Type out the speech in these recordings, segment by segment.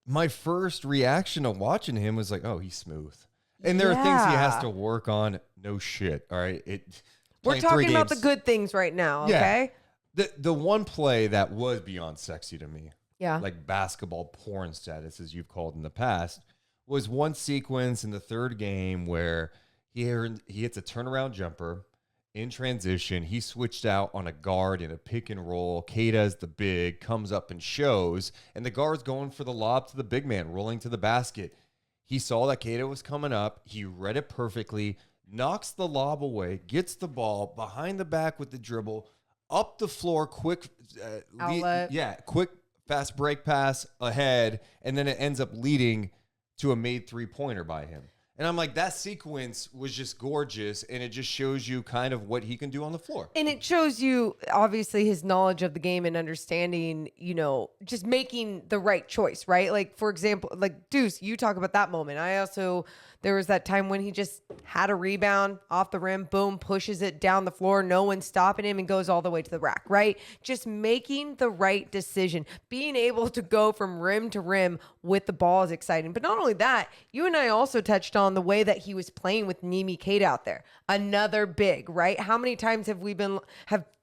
my first reaction to watching him was like, oh, he's smooth. And there are things he has to work on. No shit. All right. We're talking about the good things right now. Okay. Yeah. The one play that was beyond sexy to me, yeah, like basketball porn status, as you've called in the past, was one sequence in the third game where he hits a turnaround jumper in transition. He switched out on a guard in a pick and roll. Keita's the big, comes up and shows, and the guard's going for the lob to the big man, rolling to the basket. He saw that Keita was coming up. He read it perfectly, knocks the lob away, gets the ball behind the back with the dribble, up the floor, quick, quick, fast break pass ahead, and then it ends up leading to a made three-pointer by him. And I'm like, that sequence was just gorgeous, and it just shows you kind of what he can do on the floor. And it shows you, obviously, his knowledge of the game and understanding, just making the right choice, right? Like, for example, like Deuce, you talk about that moment. There was that time when he just had a rebound off the rim, boom, pushes it down the floor, no one's stopping him, and goes all the way to the rack, right? Just making the right decision. Being able to go from rim to rim with the ball is exciting. But not only that, you and I also touched on the way that he was playing with Nimi Keita out there. Another big, right? How many times have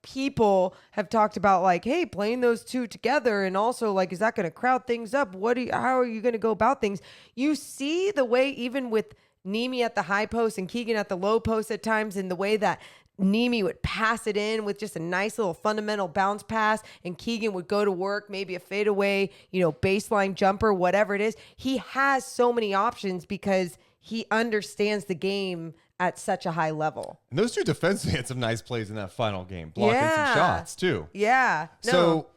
people have talked about like, hey, playing those two together, and also like, is that going to crowd things up? How are you going to go about things? You see the way, even with Nimi at the high post and Keegan at the low post at times, and the way that Nimi would pass it in with just a nice little fundamental bounce pass, and Keegan would go to work, maybe a fadeaway, baseline jumper, whatever it is. He has so many options because he understands the game at such a high level. And those two defensively had some nice plays in that final game, blocking some shots too. Yeah. No. So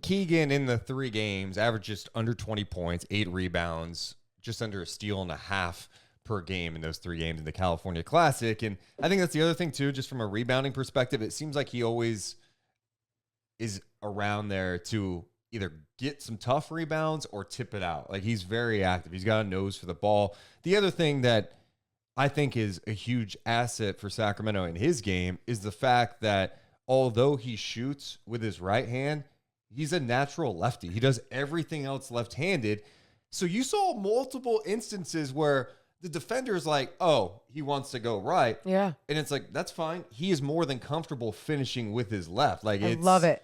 Keegan in the 3 games averaged just under 20 points, 8 rebounds, just under a steal and a half per game in those 3 games in the California Classic. And I think that's the other thing too, just from a rebounding perspective, it seems like he always is around there to either get some tough rebounds or tip it out. Like, he's very active. He's got a nose for the ball. The other thing that I think is a huge asset for Sacramento in his game is the fact that although he shoots with his right hand, he's a natural lefty. He does everything else left-handed. So you saw multiple instances where the defender's like, oh, he wants to go right. Yeah. And it's like, that's fine. He is more than comfortable finishing with his left. Like, I love it.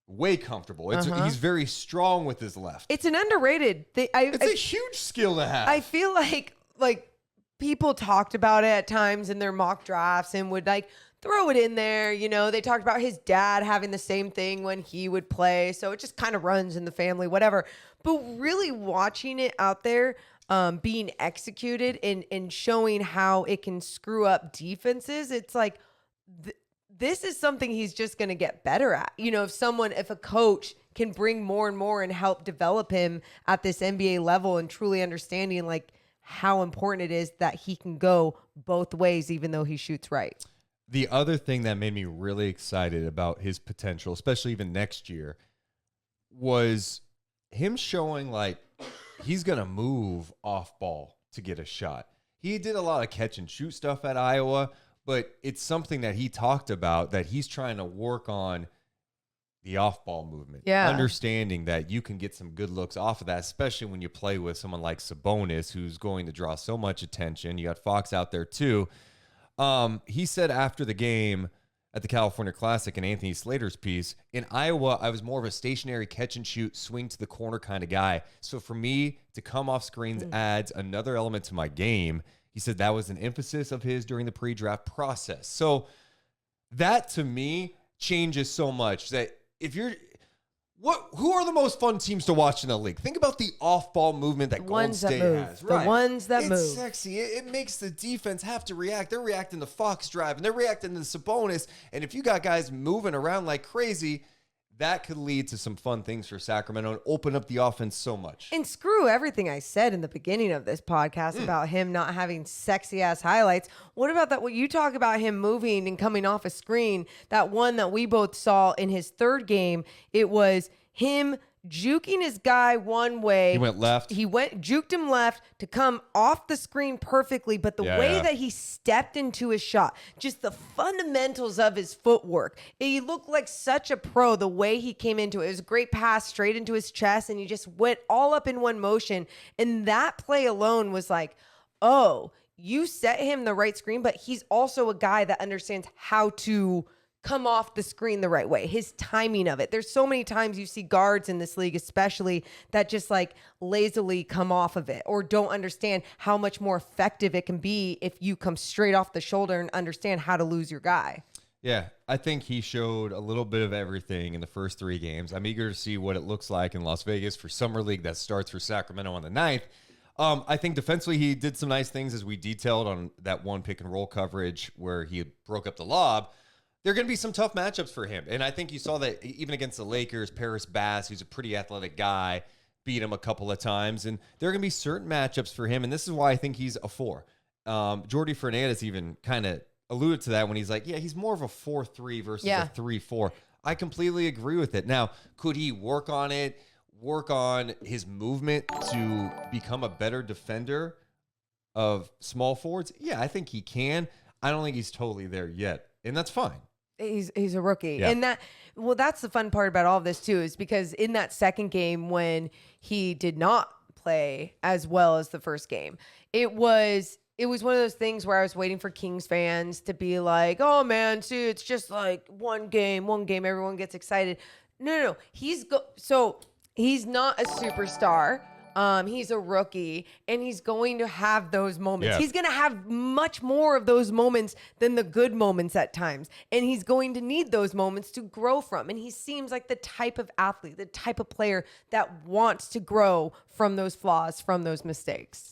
Way comfortable. He's very strong with his left. It's an underrated thing. It's a huge skill to have. I feel like people talked about it at times in their mock drafts and would like throw it in there. They talked about his dad having the same thing when he would play. So it just kind of runs in the family, whatever. But really watching it out there, being executed and showing how it can screw up defenses, it's like, this is something he's just going to get better at. If a coach can bring more and more and help develop him at this NBA level and truly understanding like how important it is that he can go both ways, even though he shoots right. The other thing that made me really excited about his potential, especially even next year, was him showing like he's going to move off ball to get a shot. He did a lot of catch and shoot stuff at Iowa, but it's something that he talked about that he's trying to work on, the off-ball movement. Yeah. Understanding that you can get some good looks off of that, especially when you play with someone like Sabonis, who's going to draw so much attention. You got Fox out there too. He said after the game at the California Classic in Anthony Slater's piece, in Iowa, I was more of a stationary catch and shoot, swing to the corner kind of guy. So for me to come off screens adds another element to my game. He said that was an emphasis of his during the pre-draft process. So that to me changes so much that who are the most fun teams to watch in the league? Think about the off-ball movement that Golden State has. Right. The ones that move. It's sexy. It makes the defense have to react. They're reacting to Fox drive, and they're reacting to Sabonis. And if you got guys moving around like crazy, that could lead to some fun things for Sacramento and open up the offense so much. And screw everything I said in the beginning of this podcast about him not having sexy-ass highlights. What about that? What you talk about him moving and coming off a screen, that one that we both saw in his third game, it was him juking his guy one way. He went left. He juked him left to come off the screen perfectly. But the way that he stepped into his shot, just the fundamentals of his footwork, he looked like such a pro the way he came into it. It was a great pass straight into his chest, and he just went all up in one motion. And that play alone was like, oh, you set him the right screen, but he's also a guy that understands how to come off the screen the right way, his timing of it. There's so many times you see guards in this league, especially, that just like lazily come off of it or don't understand how much more effective it can be if you come straight off the shoulder and understand how to lose your guy. Yeah, I think he showed a little bit of everything in the first 3 games. I'm eager to see what it looks like in Las Vegas for Summer League that starts for Sacramento on the 9th. I think defensively he did some nice things, as we detailed on that one pick and roll coverage where he broke up the lob. There are going to be some tough matchups for him. And I think you saw that even against the Lakers, Paris Bass, who's a pretty athletic guy, beat him a couple of times. And there are going to be certain matchups for him. And this is why I think he's a 4. Jordi Fernandez even kind of alluded to that when he's like, yeah, he's more of a 4-3 versus a 3-4. I completely agree with it. Now, could he work on it, work on his movement to become a better defender of small forwards? Yeah, I think he can. I don't think he's totally there yet. And that's fine. He's a rookie. Yeah. And that's the fun part about all of this too, is because in that second game when he did not play as well as the first game, it was one of those things where I was waiting for Kings fans to be like, oh man, see, it's just like one game, everyone gets excited. No. He's not a superstar. He's a rookie, and he's going to have those moments. Yeah. He's going to have much more of those moments than the good moments at times. And he's going to need those moments to grow from. And he seems like the type of athlete, the type of player that wants to grow from those flaws, from those mistakes.